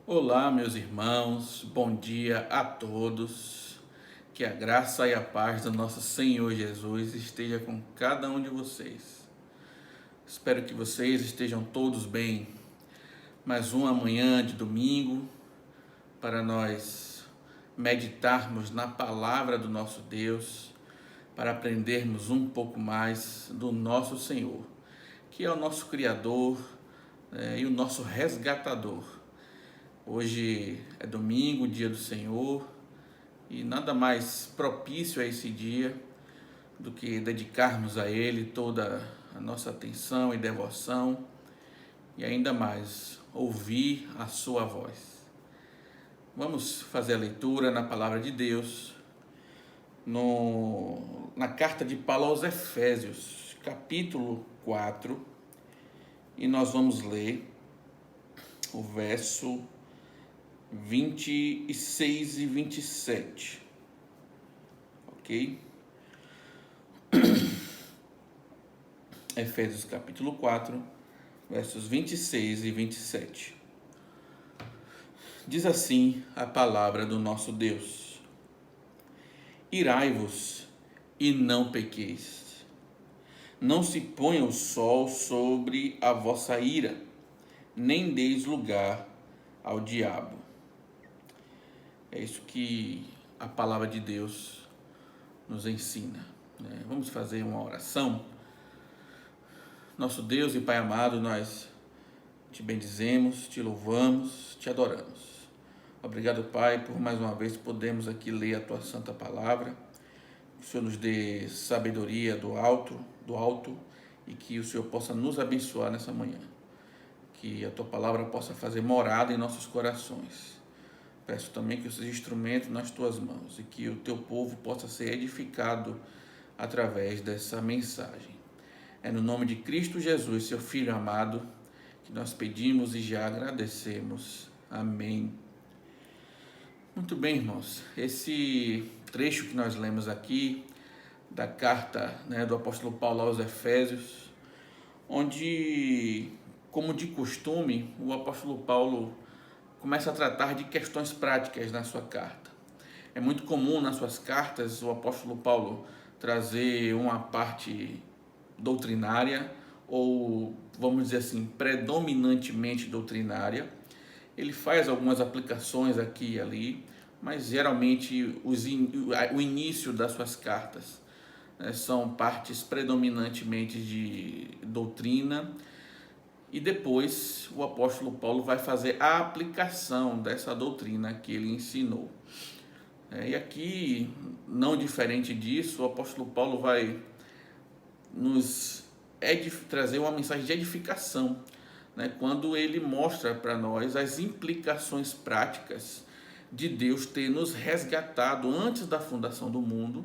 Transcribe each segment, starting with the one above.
Olá, meus irmãos, bom dia a todos. Que a graça e a paz do nosso Senhor Jesus esteja com cada um de vocês. Espero que vocês estejam todos bem. Mais uma manhã de domingo para nós meditarmos na palavra do nosso Deus, para aprendermos um pouco mais do nosso Senhor, que é o nosso Criador, e o nosso resgatador. Hoje é domingo, dia do Senhor, e nada mais propício a esse dia do que dedicarmos a Ele toda a nossa atenção e devoção, e ainda mais ouvir a sua voz. Vamos fazer a leitura na palavra de Deus, na carta de Paulo aos Efésios, capítulo 4, e nós vamos ler o verso 26 e 27, ok? Efésios capítulo 4, versos 26 e 27. Diz assim a palavra do nosso Deus: Irai-vos e não pequeis. Não se ponha o sol sobre a vossa ira, nem deis lugar ao diabo. É isso que a palavra de Deus nos ensina. Vamos fazer uma oração. Nosso Deus e Pai amado, nós te bendizemos, te louvamos, te adoramos. Obrigado, Pai, por mais uma vez podermos aqui ler a tua santa palavra. Que o Senhor nos dê sabedoria do alto, e que o Senhor possa nos abençoar nessa manhã. Que a tua palavra possa fazer morada em nossos corações. Peço também que eu seja instrumento nas tuas mãos e que o teu povo possa ser edificado através dessa mensagem. É no nome de Cristo Jesus, seu Filho amado, que nós pedimos e já agradecemos. Amém. Muito bem, irmãos. Esse trecho que nós lemos aqui da carta, do apóstolo Paulo aos Efésios, onde, como de costume, o apóstolo Paulo começa a tratar de questões práticas na sua carta. É muito comum nas suas cartas o apóstolo Paulo trazer uma parte doutrinária, ou vamos dizer assim, predominantemente doutrinária. Ele faz algumas aplicações aqui e ali, mas geralmente o início das suas cartas são partes predominantemente de doutrina. E depois o apóstolo Paulo vai fazer a aplicação dessa doutrina que ele ensinou. E aqui, não diferente disso, o apóstolo Paulo vai nos trazer uma mensagem de edificação, quando ele mostra para nós as implicações práticas de Deus ter nos resgatado antes da fundação do mundo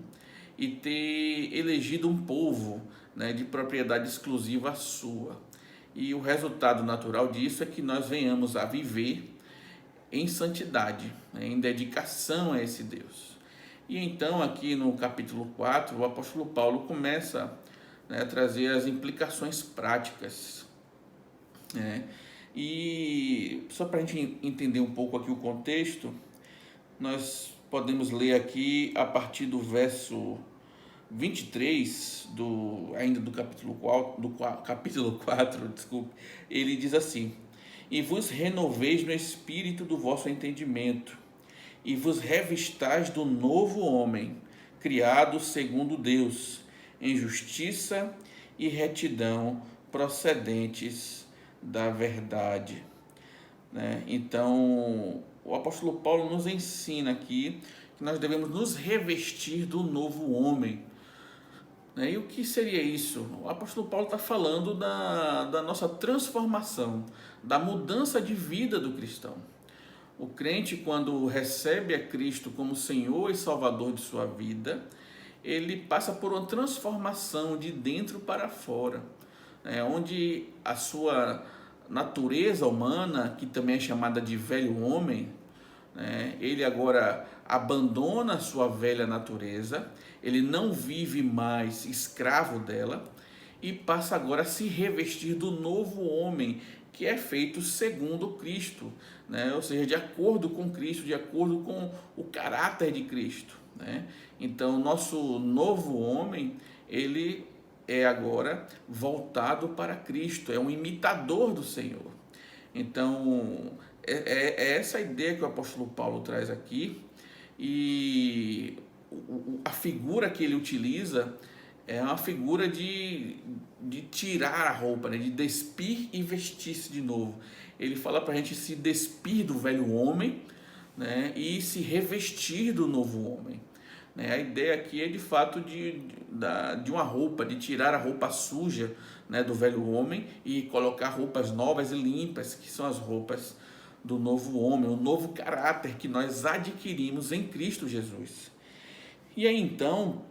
e ter elegido um povo, de propriedade exclusiva sua. E o resultado natural disso é que nós venhamos a viver em santidade, em dedicação a esse Deus. E então aqui no capítulo 4, o apóstolo Paulo começa a trazer as implicações práticas. E só para a gente entender um pouco aqui o contexto, nós podemos ler aqui a partir do verso 23 ainda do capítulo 4, desculpe. Ele diz assim: E vos renoveis no espírito do vosso entendimento, e vos revistais do novo homem, criado segundo Deus, em justiça e retidão procedentes da verdade. Então, o apóstolo Paulo nos ensina aqui que nós devemos nos revestir do novo homem. E o que seria isso? O apóstolo Paulo está falando da nossa transformação, da mudança de vida do cristão. O crente, quando recebe a Cristo como Senhor e Salvador de sua vida, ele passa por uma transformação de dentro para fora, onde a sua natureza humana, que também é chamada de velho homem, ele agora abandona a sua velha natureza, ele não vive mais escravo dela e passa agora a se revestir do novo homem que é feito segundo Cristo, né? Ou seja, de acordo com Cristo, de acordo com o caráter de Cristo, né? Então, nosso novo homem, ele é agora voltado para Cristo, é um imitador do Senhor. Então, é essa ideia que o apóstolo Paulo traz aqui, e a figura que ele utiliza é uma figura de tirar a roupa, né? De despir e vestir-se de novo. Ele fala para a gente se despir do velho homem, né? E se revestir do novo homem. Né? A ideia aqui é de fato de uma roupa, de tirar a roupa suja, né, do velho homem e colocar roupas novas e limpas, que são as roupas do novo homem, o novo caráter que nós adquirimos em Cristo Jesus. E aí então,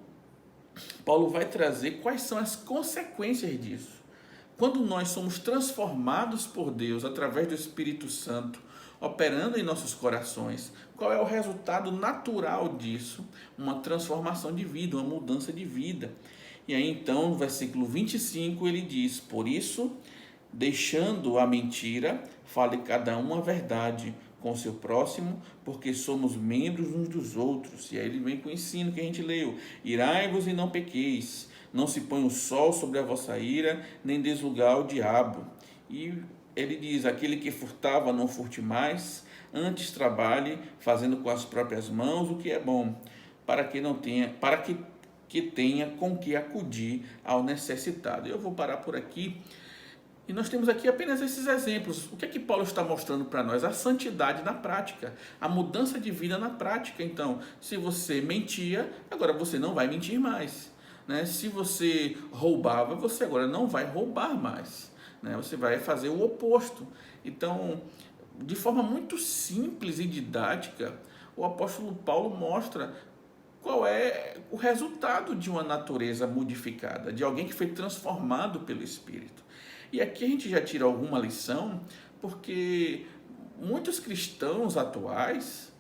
Paulo vai trazer quais são as consequências disso. Quando nós somos transformados por Deus através do Espírito Santo, operando em nossos corações, qual é o resultado natural disso? Uma transformação de vida, uma mudança de vida. E aí então, no versículo 25, ele diz: por isso, deixando a mentira, fale cada um a verdade com o seu próximo, porque somos membros uns dos outros. E aí ele vem com o ensino que a gente leu: irai-vos e não pequeis, não se põe o sol sobre a vossa ira, nem deis lugar ao diabo. E ele diz: aquele que furtava, não furte mais, antes trabalhe, fazendo com as próprias mãos o que é bom, para que tenha com que acudir ao necessitado. Eu vou parar por aqui. E nós temos aqui apenas esses exemplos. O que é que Paulo está mostrando para nós? A santidade na prática, a mudança de vida na prática. Então, se você mentia, agora você não vai mentir mais, né? Se você roubava, você agora não vai roubar mais, né? Você vai fazer o oposto. Então, de forma muito simples e didática, o apóstolo Paulo mostra qual é o resultado de uma natureza modificada, de alguém que foi transformado pelo Espírito. E aqui a gente já tira alguma lição, porque muitos cristãos atuais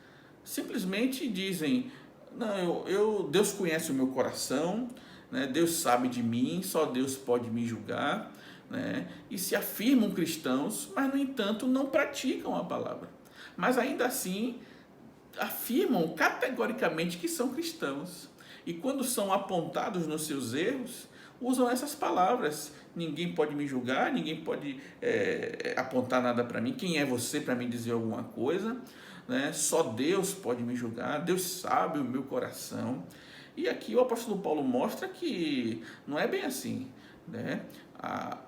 simplesmente dizem: não, Deus conhece o meu coração, né? Deus sabe de mim, só Deus pode me julgar, né? E se afirmam cristãos, mas no entanto não praticam a palavra. Mas ainda assim afirmam categoricamente que são cristãos. E quando são apontados nos seus erros, usam essas palavras: ninguém pode me julgar, ninguém pode apontar nada para mim, quem é você para me dizer alguma coisa, né? Só Deus pode me julgar, Deus sabe o meu coração. E aqui o apóstolo Paulo mostra que não é bem assim, né?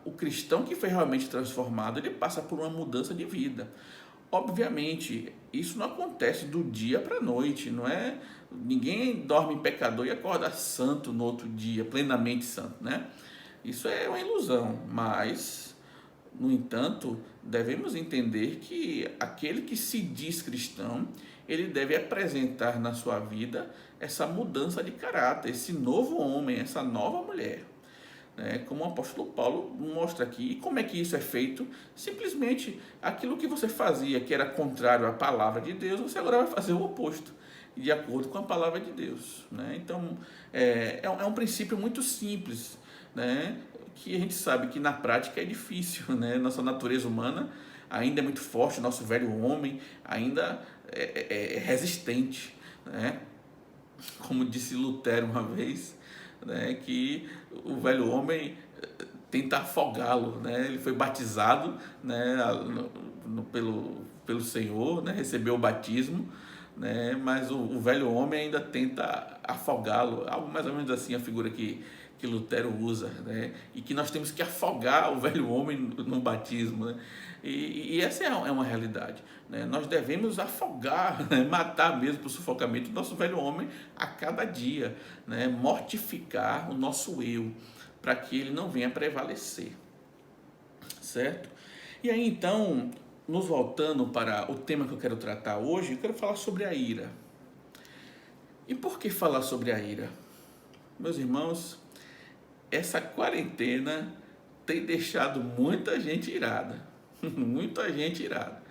O cristão que foi realmente transformado, ele passa por uma mudança de vida. Obviamente, isso não acontece do dia para a noite, não é? Ninguém dorme pecador e acorda santo no outro dia, plenamente santo, né? Isso é uma ilusão, mas, no entanto, devemos entender que aquele que se diz cristão, ele deve apresentar na sua vida essa mudança de caráter, esse novo homem, essa nova mulher. Como o apóstolo Paulo mostra aqui. E como é que isso é feito? Simplesmente aquilo que você fazia, que era contrário à palavra de Deus, você agora vai fazer o oposto, de acordo com a palavra de Deus, né? Então, é um princípio muito simples, né? Que a gente sabe que na prática é difícil, né? Nossa natureza humana ainda é muito forte, nosso velho homem ainda é resistente, né? Como disse Lutero uma vez, né, que o velho homem tenta afogá-lo, né? Ele foi batizado, né, pelo Senhor, né? Recebeu o batismo, né? Mas o velho homem ainda tenta afogá-lo, algo mais ou menos assim a figura que Lutero usa, né? E que nós temos que afogar o velho homem no batismo, né? E essa é uma realidade, né? Nós devemos afogar, né? Matar mesmo por sufocamento o nosso velho homem a cada dia, né? Mortificar o nosso eu, para que ele não venha prevalecer, certo? E aí então, nos voltando para o tema que eu quero tratar hoje, eu quero falar sobre a ira. E por que falar sobre a ira? Meus irmãos, essa quarentena tem deixado muita gente irada, muita gente irada.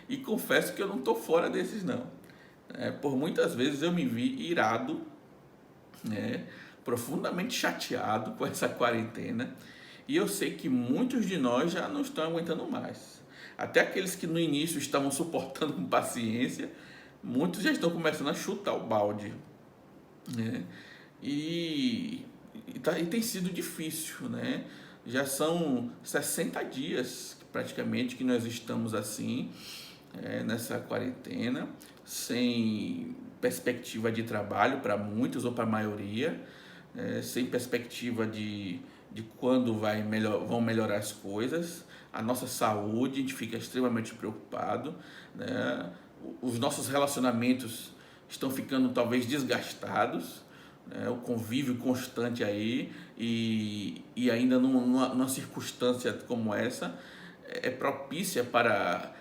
E confesso que eu não estou fora desses não. Por muitas vezes eu me vi irado, né, profundamente chateado com essa quarentena. E eu sei que muitos de nós já não estão aguentando mais. Até aqueles que no início estavam suportando com paciência, muitos já estão começando a chutar o balde, né? E tem sido difícil, né? Já são 60 dias praticamente que nós estamos assim, nessa quarentena, sem perspectiva de trabalho para muitos ou para a maioria, sem perspectiva de quando vão melhorar as coisas. A nossa saúde, a gente fica extremamente preocupado, né? Os nossos relacionamentos estão ficando talvez desgastados, né? O convívio constante aí, e ainda numa circunstância como essa é propícia para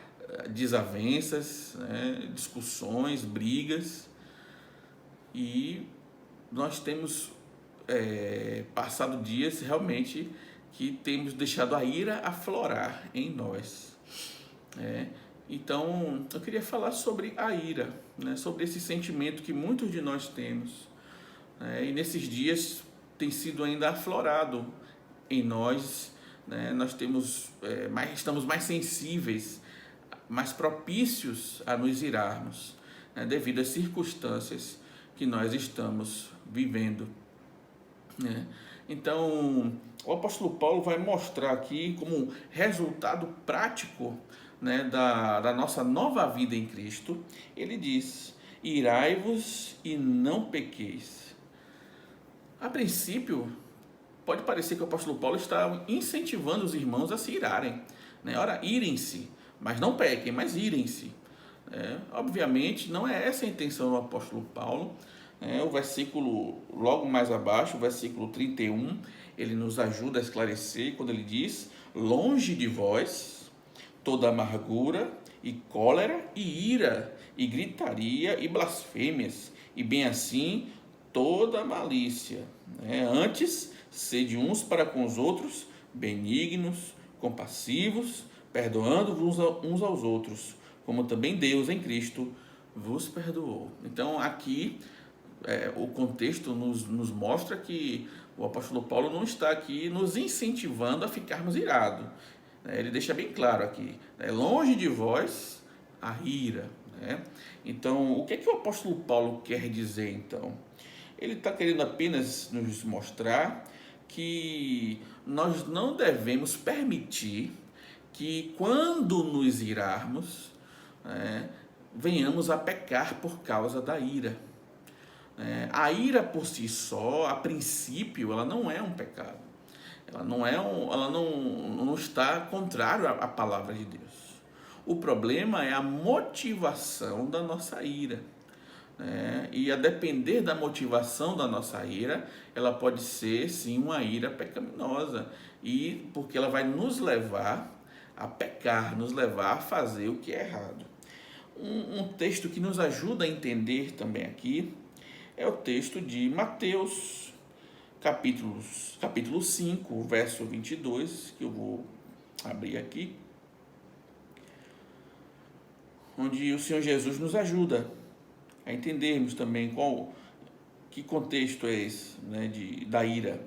desavenças, né? Discussões, brigas, e nós temos passado dias realmente que temos deixado a ira aflorar em nós. Então, eu queria falar sobre a ira, né? Sobre esse sentimento que muitos de nós temos, e nesses dias tem sido ainda aflorado em nós, né? Nós estamos mais sensíveis, mais propícios a nos irarmos, né? Devido às circunstâncias que nós estamos vivendo, né? Então, o apóstolo Paulo vai mostrar aqui como resultado prático, né, da nossa nova vida em Cristo. Ele diz: irai-vos e não pequeis. A princípio, pode parecer que o apóstolo Paulo está incentivando os irmãos a se irarem, né? Ora, irem-se, mas não pequem, mas irem-se. Obviamente, não é essa a intenção do apóstolo Paulo. O versículo logo mais abaixo, o versículo 31, ele nos ajuda a esclarecer quando ele diz: longe de vós toda amargura e cólera e ira e gritaria e blasfêmias, e bem assim toda malícia. Antes, sede uns para com os outros benignos, compassivos, perdoando-vos uns aos outros, como também Deus em Cristo vos perdoou. Então aqui o contexto nos mostra que o apóstolo Paulo não está aqui nos incentivando a ficarmos irados. Ele deixa bem claro aqui: longe de vós a ira. Então, o que é que o apóstolo Paulo quer dizer então? Ele está querendo apenas nos mostrar que nós não devemos permitir que, quando nos irarmos, venhamos a pecar por causa da ira. A ira por si só, a princípio, ela não é um pecado. Ela não está contrário à palavra de Deus. O problema é a motivação da nossa ira. E a depender da motivação da nossa ira, ela pode ser sim uma ira pecaminosa, e porque ela vai nos levar a pecar, nos levar a fazer o que é errado. Um texto que nos ajuda a entender também aqui é o texto de Mateus, capítulo 5, verso 22, que eu vou abrir aqui, onde o Senhor Jesus nos ajuda a entendermos também que contexto é esse, né, da ira.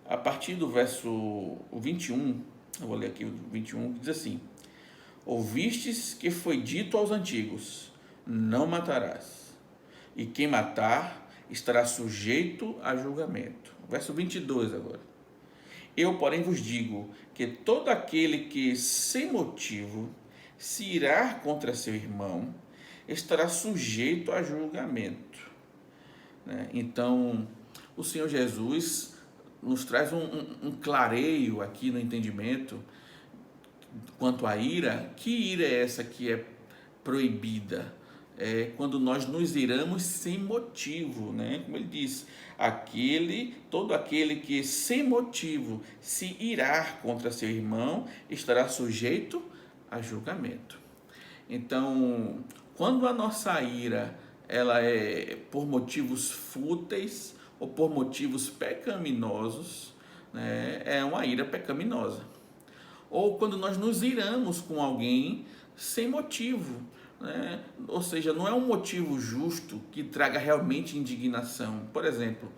A partir do verso 21, eu vou ler aqui o 21, que diz assim: ouvistes que foi dito aos antigos, não matarás, e quem matar estará sujeito a julgamento. Verso 22 agora: eu, porém, vos digo que todo aquele que sem motivo se irar contra seu irmão estará sujeito a julgamento. Então, o Senhor Jesus nos traz um clareio aqui no entendimento quanto à ira. Que ira é essa que é proibida? É quando nós nos iramos sem motivo, né? Como ele diz: todo aquele que sem motivo se irar contra seu irmão estará sujeito a julgamento. Então, quando a nossa ira ela é por motivos fúteis ou por motivos pecaminosos, é uma ira pecaminosa. Ou quando nós nos iramos com alguém sem motivo, ou seja, não é um motivo justo que traga realmente indignação. Por exemplo,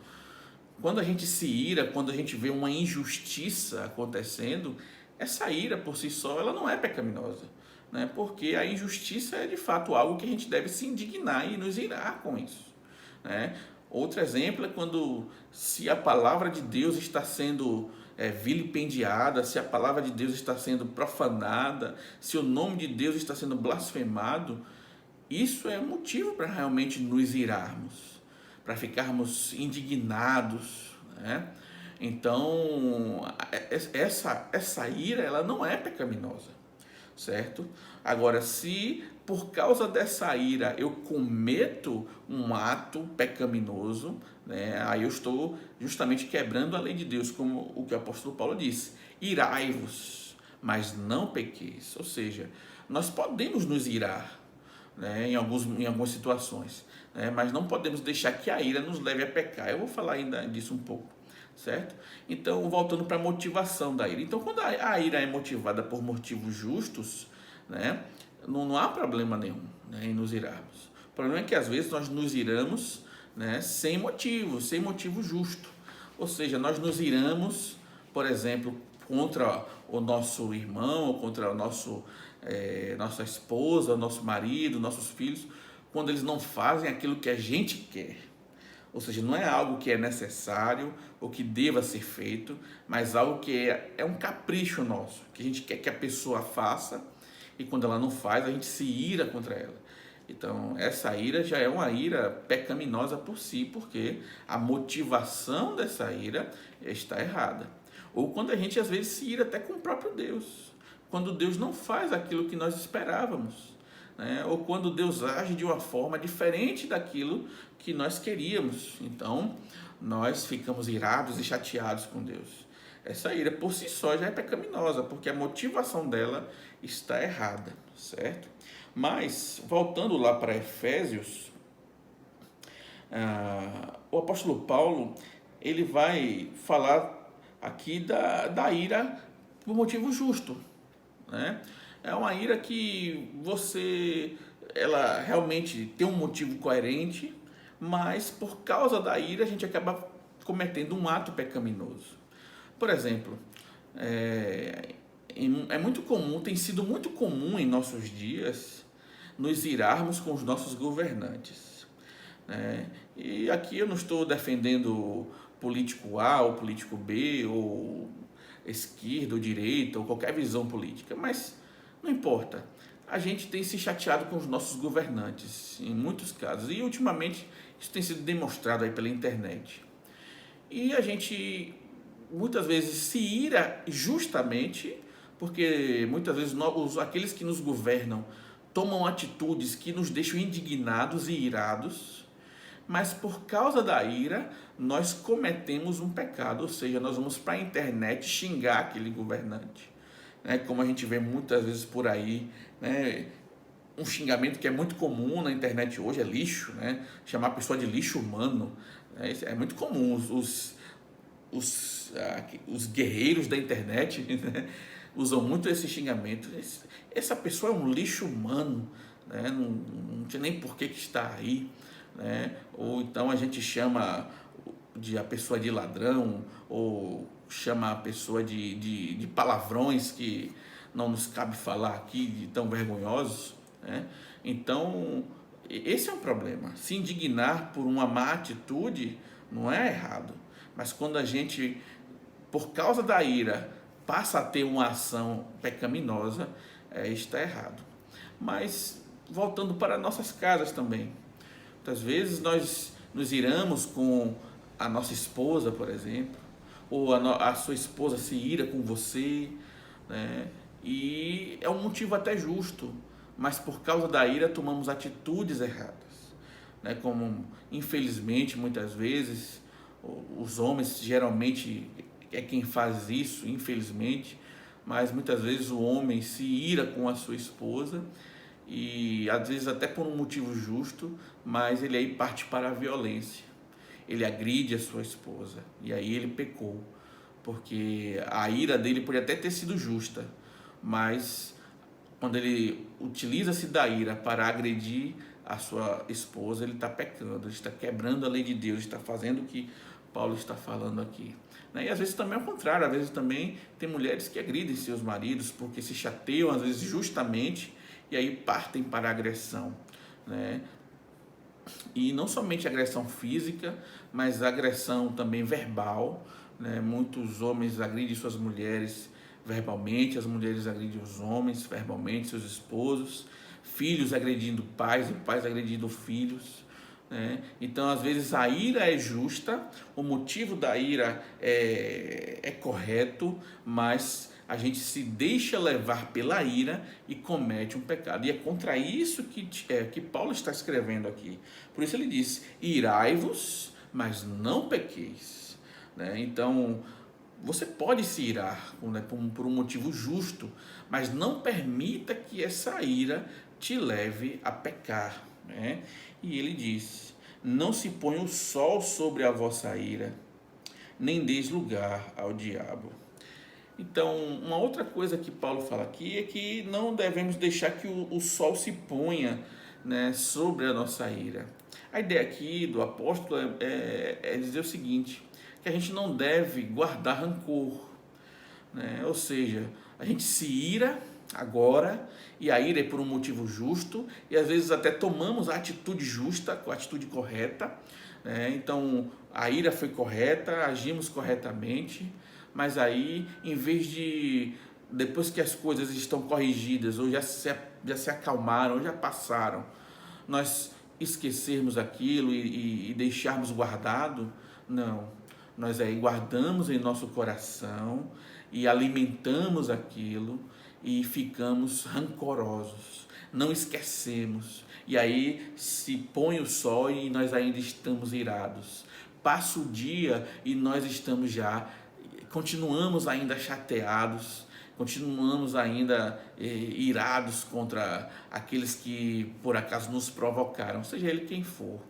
Quando a gente se ira, quando a gente vê uma injustiça acontecendo, essa ira por si só ela não é pecaminosa, né? Porque a injustiça é de fato algo que a gente deve se indignar e nos irar com isso, né? Outro exemplo é quando, se a palavra de Deus está sendo vilipendiada, se a palavra de Deus está sendo profanada, se o nome de Deus está sendo blasfemado, isso é motivo para realmente nos irarmos, para ficarmos indignados, né? Então, essa ira, ela não é pecaminosa, certo? Agora, se por causa dessa ira eu cometo um ato pecaminoso, né, aí eu estou justamente quebrando a lei de Deus, como o que o apóstolo Paulo disse: irai-vos, mas não pequeis. Ou seja, nós podemos nos irar, né, em algumas situações, né, mas não podemos deixar que a ira nos leve a pecar. Eu vou falar ainda disso um pouco, certo? Então, voltando para a motivação da ira. Então, quando a ira é motivada por motivos justos, né, não há problema nenhum, né, em nos irarmos. O problema é que às vezes nós nos iramos, né, sem motivo justo. Ou seja, nós nos iramos, por exemplo, contra o nosso irmão, ou contra o nossa esposa, o nosso marido, nossos filhos, quando eles não fazem aquilo que a gente quer. Ou seja, não é algo que é necessário ou que deva ser feito, mas algo que é um capricho nosso, que a gente quer que a pessoa faça, e quando ela não faz, a gente se ira contra ela. Então, essa ira já é uma ira pecaminosa por si, porque a motivação dessa ira está errada. Ou quando a gente às vezes se ira até com o próprio Deus, quando Deus não faz aquilo que nós esperávamos, né? Ou quando Deus age de uma forma diferente daquilo que nós queríamos. Então, nós ficamos irados e chateados com Deus. Essa ira por si só já é pecaminosa, porque a motivação dela está errada, certo? Mas, voltando lá para Efésios, o apóstolo Paulo, ele vai falar aqui da ira por motivo justo, né? É uma ira que ela realmente tem um motivo coerente, mas por causa da ira a gente acaba cometendo um ato pecaminoso. Por exemplo, é muito comum, tem sido muito comum em nossos dias, nos irarmos com os nossos governantes, né? E aqui eu não estou defendendo político A ou político B, ou esquerda ou direita, ou qualquer visão política, mas não importa. A gente tem se chateado com os nossos governantes, em muitos casos, e ultimamente isso tem sido demonstrado aí pela internet. E a gente muitas vezes se ira justamente porque muitas vezes aqueles que nos governam tomam atitudes que nos deixam indignados e irados, mas por causa da ira nós cometemos um pecado, ou seja, nós vamos para a internet xingar aquele governante, né? Como a gente vê muitas vezes por aí, né? Um xingamento que é muito comum na internet hoje é lixo, né? Chamar a pessoa de lixo humano, né? É muito comum. Os guerreiros da internet, né, usam muito esse xingamento. Essa pessoa é um lixo humano, né? Não tinha nem por que está aí, né? Ou então a gente chama a pessoa de ladrão, ou chama a pessoa de palavrões que não nos cabe falar aqui, de tão vergonhosos, né? Então, esse é um problema. Se indignar por uma má atitude não é errado, mas quando a gente, por causa da ira, passa a ter uma ação pecaminosa, está errado. Mas, voltando para nossas casas também, muitas vezes nós nos iramos com a nossa esposa, por exemplo, ou a sua esposa se ira com você, né? E é um motivo até justo, mas por causa da ira tomamos atitudes erradas, né? Como, infelizmente, muitas vezes, os homens geralmente é quem faz isso, infelizmente, mas muitas vezes o homem se ira com a sua esposa, e às vezes até por um motivo justo, mas ele aí parte para a violência. Ele agride a sua esposa, e aí ele pecou, porque a ira dele podia até ter sido justa, mas quando ele utiliza-se da ira para agredir a sua esposa, ele está pecando, ele está quebrando a lei de Deus, está fazendo o que Paulo está falando aqui. Né? E às vezes também é o contrário, às vezes também tem mulheres que agridem seus maridos porque se chateiam, às vezes justamente, e aí partem para a agressão. Né? E não somente agressão física, mas agressão também verbal. Né? Muitos homens agridem suas mulheres verbalmente, as mulheres agridem os homens verbalmente, seus esposos, filhos agredindo pais e pais agredindo filhos. Né? Então, às vezes, a ira é justa, o motivo da ira é correto, mas a gente se deixa levar pela ira e comete um pecado. E é contra isso que Paulo está escrevendo aqui. Por isso ele diz: irai-vos, mas não pequeis. Né? Então, você pode se irar, né, por um motivo justo, mas não permita que essa ira te leve a pecar. Né? E ele diz: não se ponha o sol sobre a vossa ira, nem deis lugar ao diabo. Então, uma outra coisa que Paulo fala aqui é que não devemos deixar que o sol se ponha, né, sobre a nossa ira. A ideia aqui do apóstolo é dizer o seguinte: que a gente não deve guardar rancor. Né? Ou seja, a gente se ira agora, e a ira é por um motivo justo, e às vezes até tomamos a atitude justa, a atitude correta. Né? Então, a ira foi correta, agimos corretamente, mas aí, em vez de, depois que as coisas estão corrigidas, ou já se acalmaram, ou já passaram, nós esquecermos aquilo e deixarmos guardado, não. Nós aí guardamos em nosso coração e alimentamos aquilo e ficamos rancorosos, não esquecemos. E aí se põe o sol e nós ainda estamos irados. Passa o dia e nós estamos continuamos ainda chateados, continuamos ainda irados contra aqueles que por acaso nos provocaram, seja ele quem for.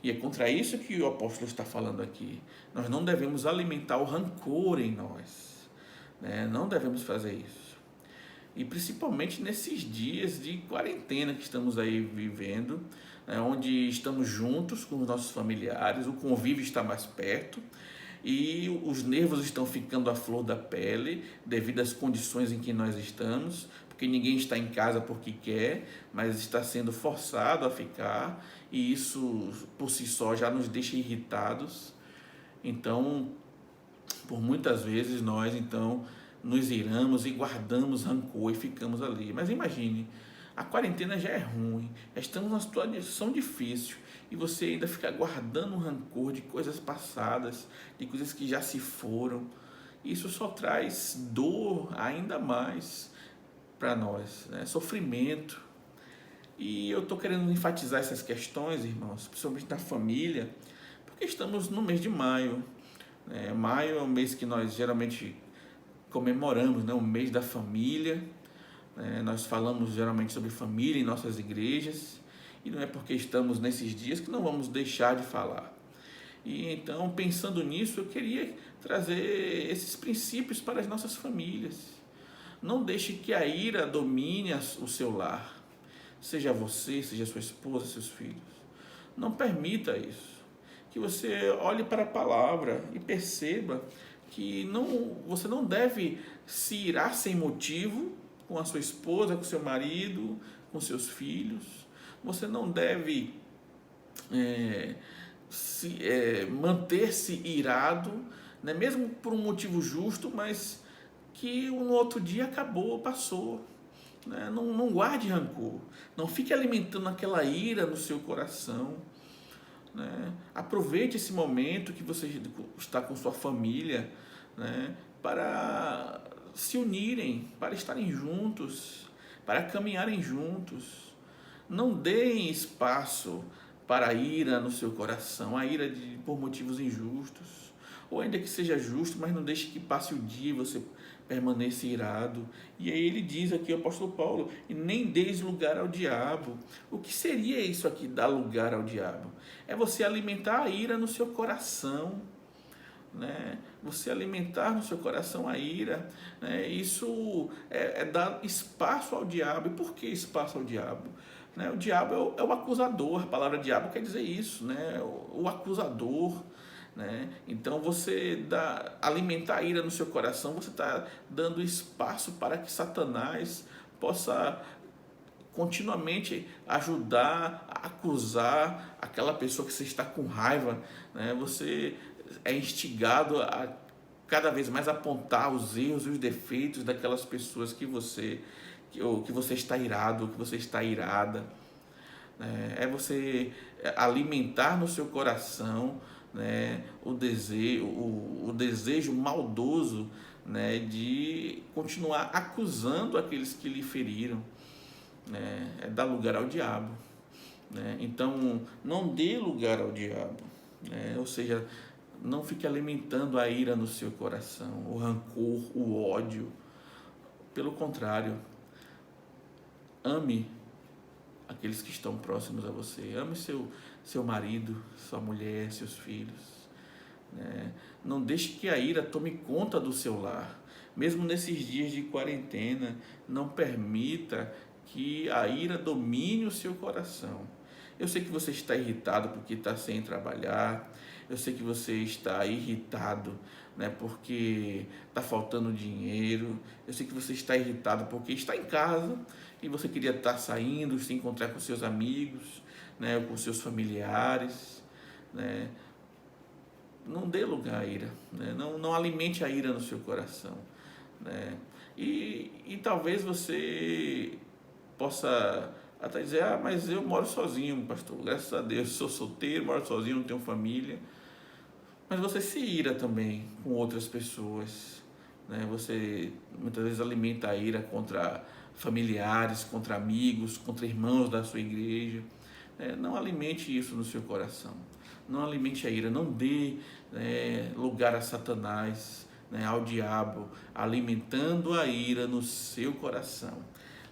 E é contra isso que o apóstolo está falando aqui. Nós não devemos alimentar o rancor em nós. Né? Não devemos fazer isso. E principalmente nesses dias de quarentena que estamos aí vivendo, né? Onde estamos juntos com os nossos familiares, o convívio está mais perto e os nervos estão ficando à flor da pele devido às condições em que nós estamos, porque ninguém está em casa porque quer, mas está sendo forçado a ficar, e isso por si só já nos deixa irritados. Então, por muitas vezes nós então nos iramos e guardamos rancor e ficamos ali. Mas imagine, a quarentena já é ruim, estamos numa situação difícil e você ainda fica guardando rancor de coisas passadas, de coisas que já se foram. Isso só traz dor ainda mais para nós, né? Sofrimento. E eu estou querendo enfatizar essas questões, irmãos, principalmente na família, porque estamos no mês de maio. Maio é um mês que nós geralmente comemoramos, né? O mês da família. Nós falamos geralmente sobre família em nossas igrejas, e não é porque estamos nesses dias que não vamos deixar de falar. E então, pensando nisso, eu queria trazer esses princípios para as nossas famílias. Não deixe que a ira domine o seu lar, seja você, seja sua esposa, seus filhos. Não permita isso. Que você olhe para a palavra e perceba que você não deve se irar sem motivo com a sua esposa, com seu marido, com seus filhos. Você não deve manter-se irado, né, mesmo por um motivo justo, mas que no outro dia acabou, passou. Né? Não guarde rancor, não fique alimentando aquela ira no seu coração. Né? Aproveite esse momento que você está com sua família, né, para se unirem, para estarem juntos, para caminharem juntos. Não deem espaço para a ira no seu coração, a ira por motivos injustos, ou ainda que seja justo, mas não deixe que passe o dia e você permaneça irado. E aí ele diz aqui, o apóstolo Paulo, e nem deis lugar ao diabo. O que seria isso aqui, dar lugar ao diabo? É você alimentar a ira no seu coração, né? Você alimentar no seu coração a ira, né? Isso é dar espaço ao diabo. E por que espaço ao diabo? Né? O diabo é o acusador, a palavra diabo quer dizer isso, né? O acusador, né? Então alimentar a ira no seu coração, você está dando espaço para que Satanás possa continuamente ajudar, a acusar aquela pessoa que você está com raiva, né? Você é instigado a cada vez mais apontar os erros e os defeitos daquelas pessoas que você está irado, que você está irada, né? É você alimentar no seu coração, né, o desejo maldoso, né, de continuar acusando aqueles que lhe feriram, né? É dar lugar ao diabo, né? Então não dê lugar ao diabo, né? Ou seja, não fique alimentando a ira no seu coração, o rancor, o ódio. Pelo contrário, ame aqueles que estão próximos a você. Ame seu marido, sua mulher, seus filhos, né? Não deixe que a ira tome conta do seu lar. Mesmo nesses dias de quarentena, não permita que a ira domine o seu coração. Eu sei que você está irritado porque está sem trabalhar. Eu sei que você está irritado, né, porque está faltando dinheiro. Eu sei que você está irritado porque está em casa e você queria estar saindo, se encontrar com seus amigos, né, ou com seus familiares, né? Não dê lugar à ira, né? Não alimente a ira no seu coração, né? E talvez você possa até dizer: ah, mas eu moro sozinho, pastor, graças a Deus, sou solteiro, moro sozinho, não tenho família. Mas você se ira também com outras pessoas, né? Você muitas vezes alimenta a ira contra familiares, contra amigos, contra irmãos da sua igreja. Não alimente isso no seu coração. Não alimente a ira, não dê, lugar a Satanás, né, ao diabo, alimentando a ira no seu coração,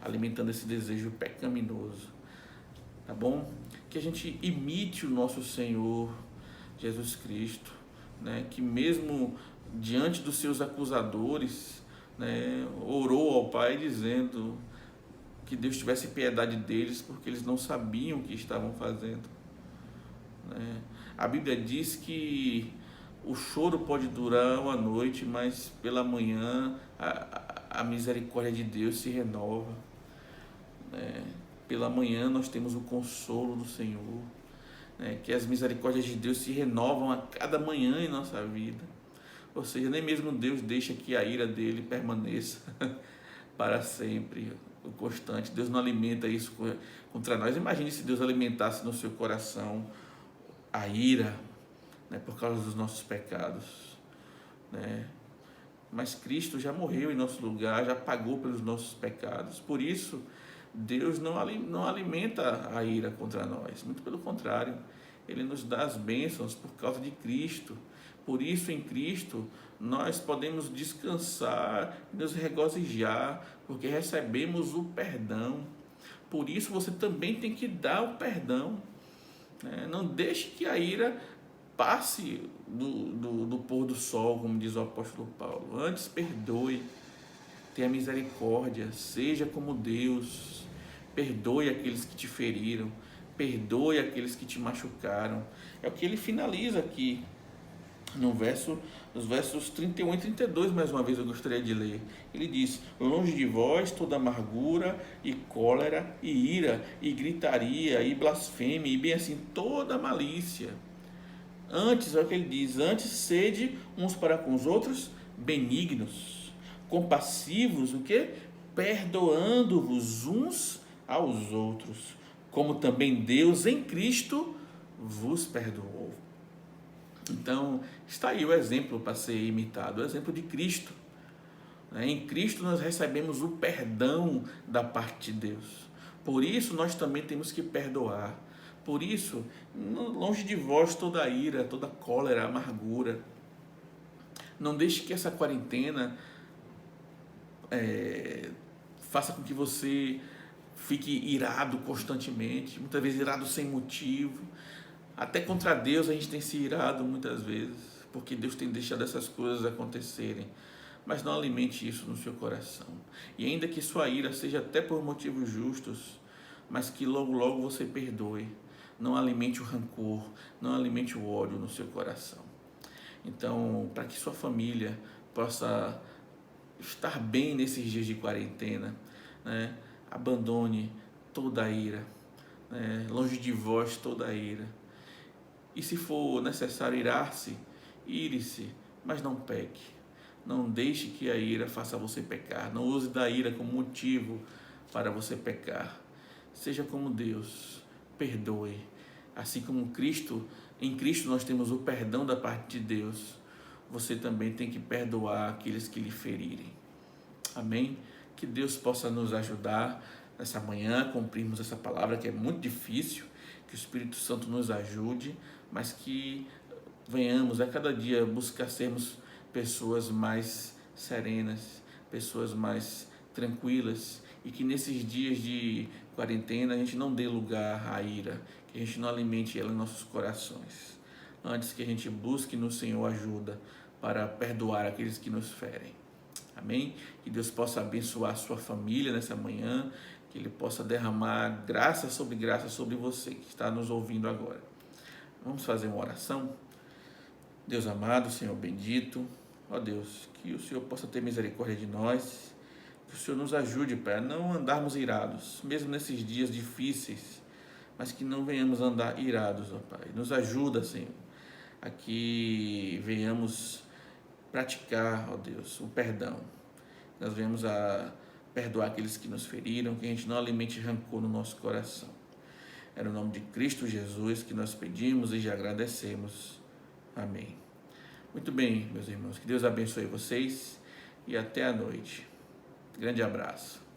alimentando esse desejo pecaminoso, tá bom? Que a gente imite o nosso Senhor Jesus Cristo, né, que mesmo diante dos seus acusadores, né, orou ao Pai dizendo que Deus tivesse piedade deles, porque eles não sabiam o que estavam fazendo, né? A Bíblia diz que o choro pode durar uma noite, mas pela manhã a misericórdia de Deus se renova, né? Pela manhã nós temos o consolo do Senhor, né? Que as misericórdias de Deus se renovam a cada manhã em nossa vida. Ou seja, nem mesmo Deus deixa que a ira dele permaneça para sempre, o constante. Deus não alimenta isso contra nós. Imagine se Deus alimentasse no seu coração a ira, né, por causa dos nossos pecados, né? Mas Cristo já morreu em nosso lugar, já pagou pelos nossos pecados. Por isso, Deus não alimenta a ira contra nós. Muito pelo contrário, Ele nos dá as bênçãos por causa de Cristo. Por isso, em Cristo, nós podemos descansar e nos regozijar, porque recebemos o perdão. Por isso, você também tem que dar o perdão. Não deixe que a ira passe do pôr do sol, como diz o apóstolo Paulo. Antes, perdoe, tenha misericórdia, seja como Deus. Perdoe aqueles que te feriram, perdoe aqueles que te machucaram. É o que ele finaliza aqui nos versos 31 e 32, mais uma vez eu gostaria de ler. Ele diz: longe de vós toda amargura e cólera e ira e gritaria e blasfêmia e bem assim toda malícia. Antes, é o que ele diz, antes sede uns para com os outros benignos, compassivos, o que? Perdoando-vos uns aos outros, como também Deus em Cristo vos perdoou. Então, está aí o exemplo para ser imitado, o exemplo de Cristo. Em Cristo nós recebemos o perdão da parte de Deus. Por isso nós também temos que perdoar. Por isso, longe de vós toda a ira, toda a cólera, amargura. Não deixe que essa quarentena faça com que você fique irado constantemente, muitas vezes irado sem motivo. Até contra Deus a gente tem se irado muitas vezes, porque Deus tem deixado essas coisas acontecerem. Mas não alimente isso no seu coração. E ainda que sua ira seja até por motivos justos, mas que logo logo você perdoe. Não alimente o rancor, não alimente o ódio no seu coração. Então, para que sua família possa estar bem nesses dias de quarentena, né? Abandone toda a ira, né? Longe de vós toda a ira. E se for necessário irar-se, ire-se, mas não peque. Não deixe que a ira faça você pecar. Não use da ira como motivo para você pecar. Seja como Deus, perdoe. Assim como Cristo, em Cristo nós temos o perdão da parte de Deus. Você também tem que perdoar aqueles que lhe ferirem. Amém? Que Deus possa nos ajudar nessa manhã a cumprirmos essa palavra que é muito difícil. Que o Espírito Santo nos ajude, mas que venhamos a cada dia buscar sermos pessoas mais serenas, pessoas mais tranquilas, e que nesses dias de quarentena a gente não dê lugar à ira, que a gente não alimente ela em nossos corações. Antes que a gente busque no Senhor ajuda para perdoar aqueles que nos ferem. Amém? Que Deus possa abençoar a sua família nessa manhã, que Ele possa derramar graça sobre você que está nos ouvindo agora. Vamos fazer uma oração? Deus amado, Senhor bendito, ó Deus, que o Senhor possa ter misericórdia de nós, que o Senhor nos ajude para não andarmos irados, mesmo nesses dias difíceis, mas que não venhamos andar irados, ó Pai. Nos ajuda, Senhor, a que venhamos praticar, ó Deus, o perdão. Nós venhamos a perdoar aqueles que nos feriram, que a gente não alimente rancor no nosso coração. É no nome de Cristo Jesus que nós pedimos e já agradecemos. Amém. Muito bem, meus irmãos, que Deus abençoe vocês e até a noite. Grande abraço.